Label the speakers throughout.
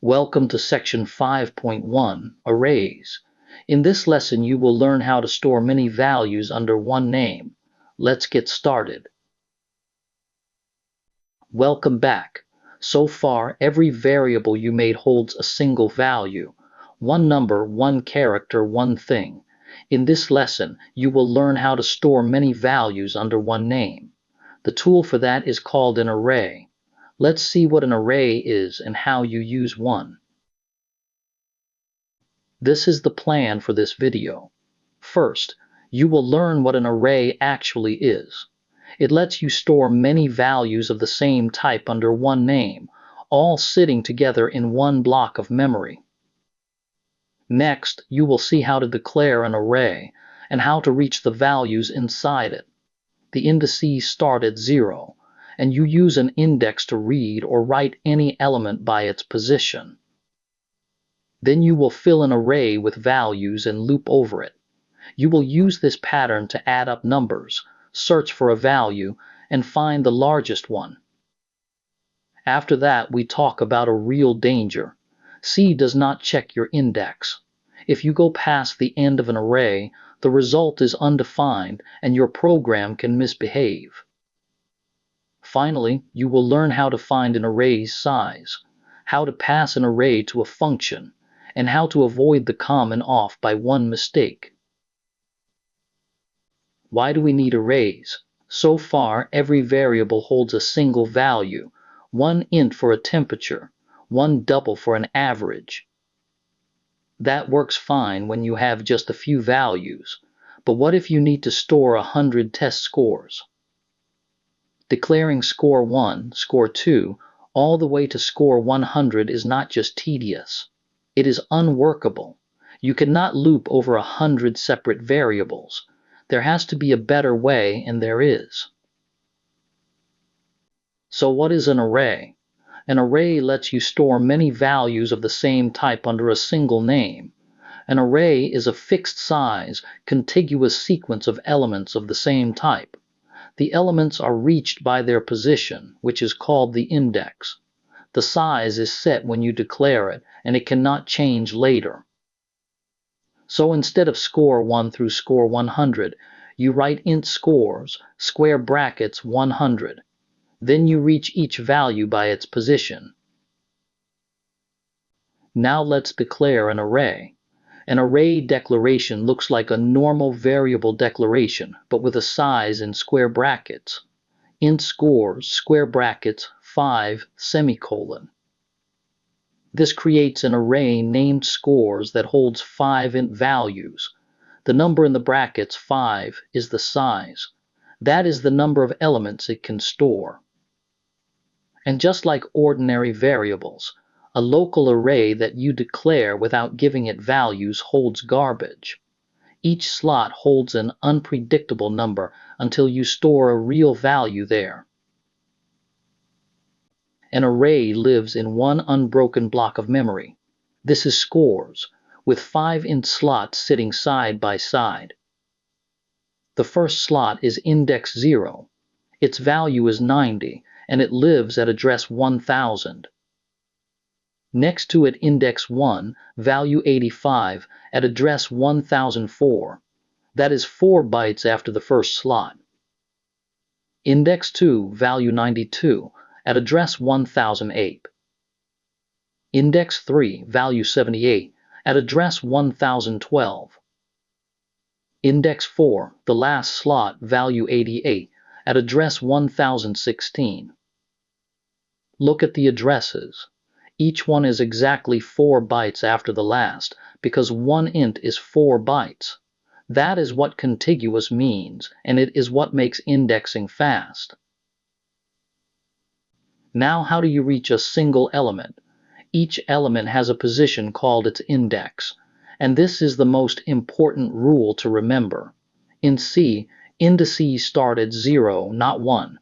Speaker 1: Welcome to section 5.1, Arrays. In this lesson you will learn how to store many values under one name. Let's get started. Welcome back. So far, every variable you made holds a single value. One number, one character, one thing. In this lesson, you will learn how to store many values under one name. The tool for that is called an array. Let's see what an array is and how you use one. This is the plan for this video. First, you will learn what an array actually is. It lets you store many values of the same type under one name, all sitting together in one block of memory. Next, you will see how to declare an array and how to reach the values inside it. The indices start at 0, and you use an index to read or write any element by its position. Then you will fill an array with values and loop over it. You will use this pattern to add up numbers, search for a value, and find the largest one. After that, we talk about a real danger. C does not check your index. If you go past the end of an array, the result is undefined and your program can misbehave. Finally, you will learn how to find an array's size, how to pass an array to a function, and how to avoid the common off by one mistake. Why do we need arrays? So far, every variable holds a single value, one int for a temperature, one double for an average. That works fine when you have just a few values, but what if you need to store 100 test scores? Declaring score 1, score 2, all the way to score 100 is not just tedious. It is unworkable. You cannot loop over 100 separate variables. There has to be a better way, and there is. So what is an array? An array lets you store many values of the same type under a single name. An array is a fixed size, contiguous sequence of elements of the same type. The elements are reached by their position, which is called the index. The size is set when you declare it, and it cannot change later. So instead of score 1 through score 100, you write int scores, square brackets 100. Then you reach each value by its position. Now let's declare an array. An array declaration looks like a normal variable declaration, but with a size in square brackets. Int scores, square brackets, 5, semicolon. This creates an array named scores that holds 5 int values. The number in the brackets, 5, is the size. That is the number of elements it can store. And just like ordinary variables, a local array that you declare without giving it values holds garbage. Each slot holds an unpredictable number until you store a real value there. An array lives in one unbroken block of memory. This is scores, with 5 int slots sitting side by side. The first slot is index 0. Its value is 90, and it lives at address 1000. Next to it, index 1, value 85, at address 1004. That is 4 bytes after the first slot. Index 2, value 92, at address 1008. Index 3, value 78, at address 1012. Index 4, the last slot, value 88, at address 1016. Look at the addresses. Each one is exactly 4 bytes after the last, because one int is 4 bytes. That is what contiguous means, and it is what makes indexing fast. Now, how do you reach a single element? Each element has a position called its index, and this is the most important rule to remember. In C, indices start at 0, not 1.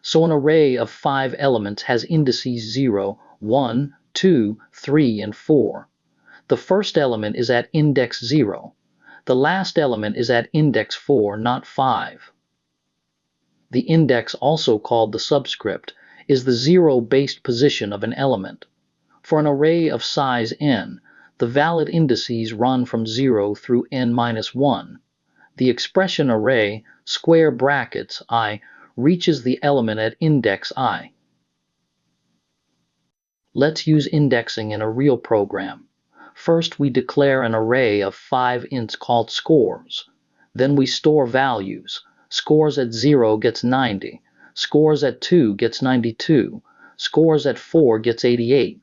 Speaker 1: So an array of 5 elements has indices 0, 1, 2, 3, and 4. The first element is at index 0. The last element is at index 4, not 5. The index, also called the subscript, is the 0-based position of an element. For an array of size n, the valid indices run from 0 through n-1. The expression array square brackets I reaches the element at index I. Let's use indexing in a real program. First, we declare an array of 5 ints called scores. Then we store values. Scores at 0 gets 90. Scores at 2 gets 92. Scores at 4 gets 88.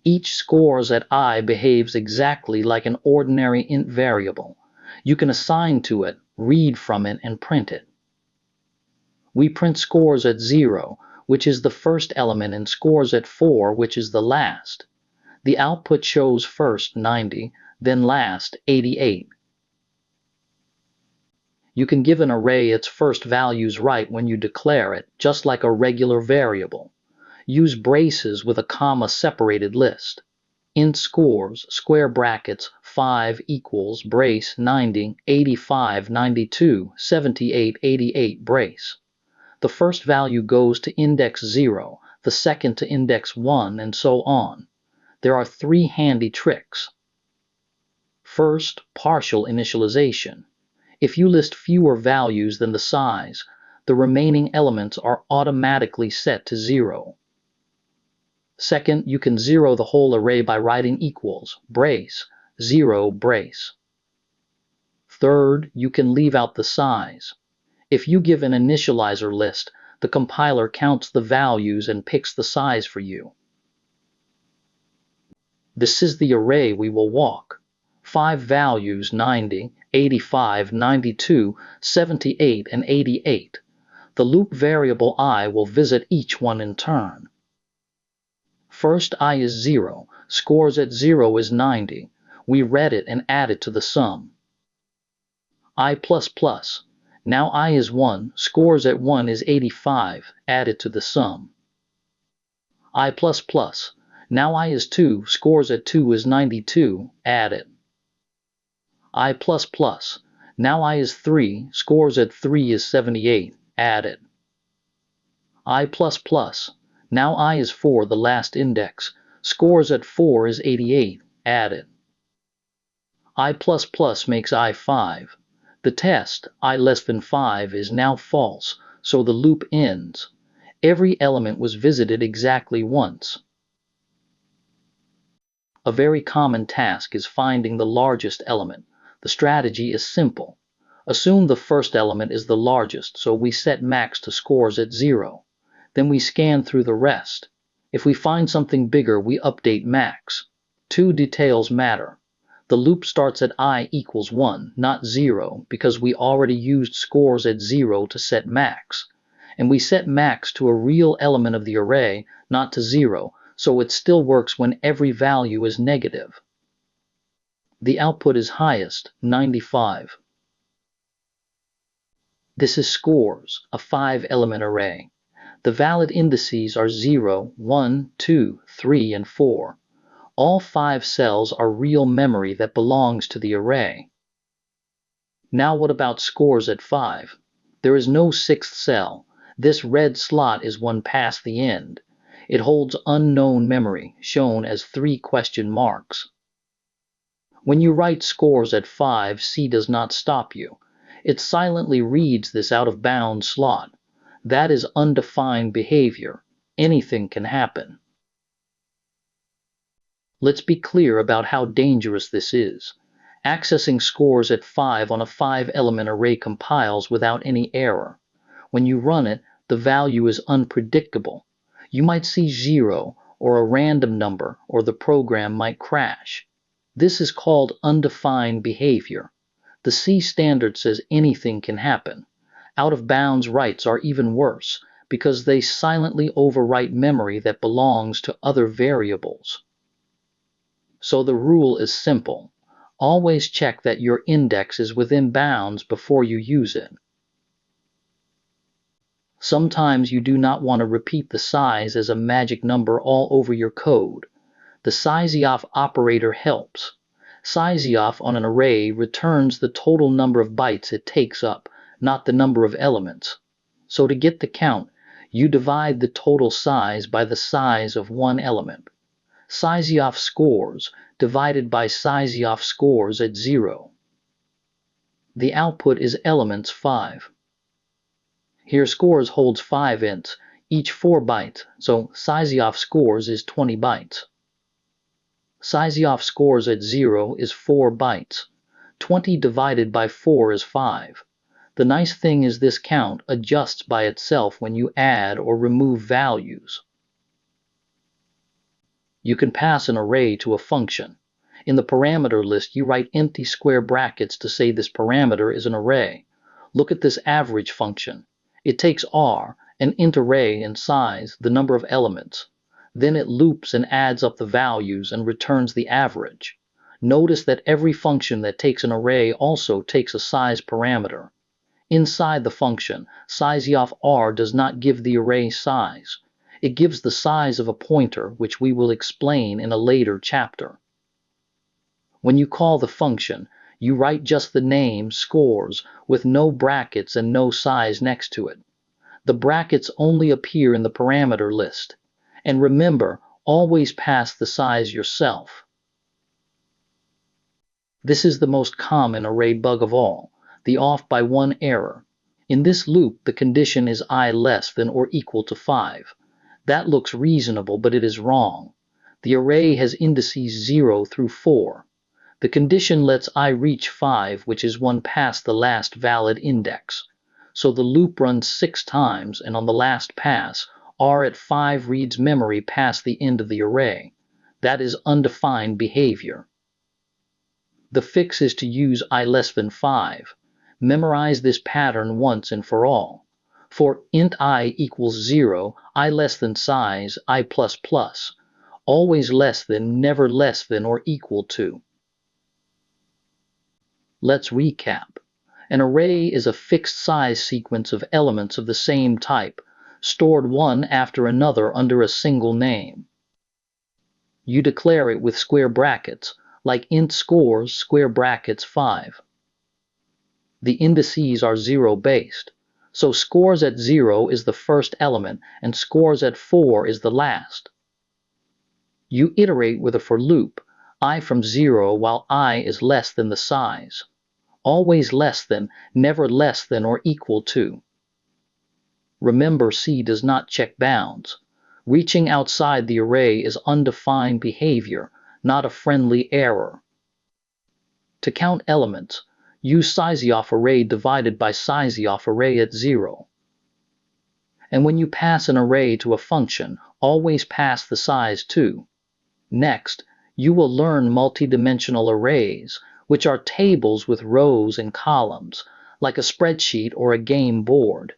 Speaker 1: Each scores at I behaves exactly like an ordinary int variable. You can assign to it, read from it, and print it. We print scores at 0, which is the first element, and scores at 4, which is the last. The output shows first 90, then last 88. You can give an array its first values right when you declare it, just like a regular variable. Use braces with a comma-separated list. Int scores, square brackets, 5 equals, brace, 90, 85, 92, 78, 88, brace. The first value goes to index 0, the second to index 1, and so on. There are 3 handy tricks. First, partial initialization. If you list fewer values than the size, the remaining elements are automatically set to 0. Second, you can zero the whole array by writing equals, brace, 0, brace. Third, you can leave out the size. If you give an initializer list, the compiler counts the values and picks the size for you. This is the array we will walk. 5 values, 90, 85, 92, 78, and 88. The loop variable I will visit each one in turn. First I is 0, scores at 0 is 90. We read it and add it to the sum. I++, now I is 1, scores at 1 is 85, add it to the sum. I++, now I is 2, scores at 2 is 92, add it. I++, now I is 3, scores at 3 is 78, add it. I++, now I is 4, the last index, scores at 4 is 88, add it. I++ makes I 5. The test, I less than 5, is now false, so the loop ends. Every element was visited exactly once. A very common task is finding the largest element. The strategy is simple. Assume the first element is the largest, so we set max to scores at 0. Then we scan through the rest. If we find something bigger, we update max. 2 details matter. The loop starts at I equals 1, not 0, because we already used scores at 0 to set max. And we set max to a real element of the array, not to 0, so it still works when every value is negative. The output is highest, 95. This is scores, a 5-element array. The valid indices are 0, 1, 2, 3, and 4. All 5 cells are real memory that belongs to the array. Now what about scores at 5? There is no 6th cell. This red slot is one past the end. It holds unknown memory, shown as 3 question marks. When you write scores at 5, C does not stop you. It silently reads this out-of-bounds slot. That is undefined behavior. Anything can happen. Let's be clear about how dangerous this is. Accessing scores at 5 on a 5-element array compiles without any error. When you run it, the value is unpredictable. You might see 0, or a random number, or the program might crash. This is called undefined behavior. The C standard says anything can happen. Out-of-bounds writes are even worse, because they silently overwrite memory that belongs to other variables. So the rule is simple. Always check that your index is within bounds before you use it. Sometimes you do not want to repeat the size as a magic number all over your code. The sizeof operator helps. Sizeof on an array returns the total number of bytes it takes up, not the number of elements. So to get the count, you divide the total size by the size of one element. Sysioff scores divided by Sysioff scores at 0. The output is elements 5. Here scores holds 5 ints, each 4 bytes, so Sysioff scores is 20 bytes. Sysioff scores at 0 is 4 bytes. 20 divided by 4 is 5. The nice thing is this count adjusts by itself when you add or remove values. You can pass an array to a function. In the parameter list, you write empty square brackets to say this parameter is an array. Look at this average function. It takes r, an int array in size, the number of elements. Then it loops and adds up the values and returns the average. Notice that every function that takes an array also takes a size parameter. Inside the function, Sysioff r does not give the array size. It gives the size of a pointer, which we will explain in a later chapter. When you call the function, you write just the name, scores, with no brackets and no size next to it. The brackets only appear in the parameter list. And remember, always pass the size yourself. This is the most common array bug of all, the off by 1 error. In this loop, the condition is I less than or equal to 5. That looks reasonable, but it is wrong. The array has indices 0 through 4. The condition lets I reach 5, which is one past the last valid index. So the loop runs 6 times, and on the last pass, r at 5 reads memory past the end of the array. That is undefined behavior. The fix is to use I less than 5. Memorize this pattern once and for all. For int I equals 0, I less than size, I plus plus. Always less than, never less than or equal to. Let's recap. An array is a fixed size sequence of elements of the same type, stored one after another under a single name. You declare it with square brackets, like int scores square brackets 5. The indices are 0 based. So scores at 0 is the first element and scores at 4 is the last. You iterate with a for loop, I from 0 while I is less than the size. Always less than, never less than or equal to. Remember, C does not check bounds. Reaching outside the array is undefined behavior, not a friendly error. To count elements, use Sysioff array divided by Sysioff array at 0. And when you pass an array to a function, always pass the size too. Next, you will learn multidimensional arrays, which are tables with rows and columns, like a spreadsheet or a game board.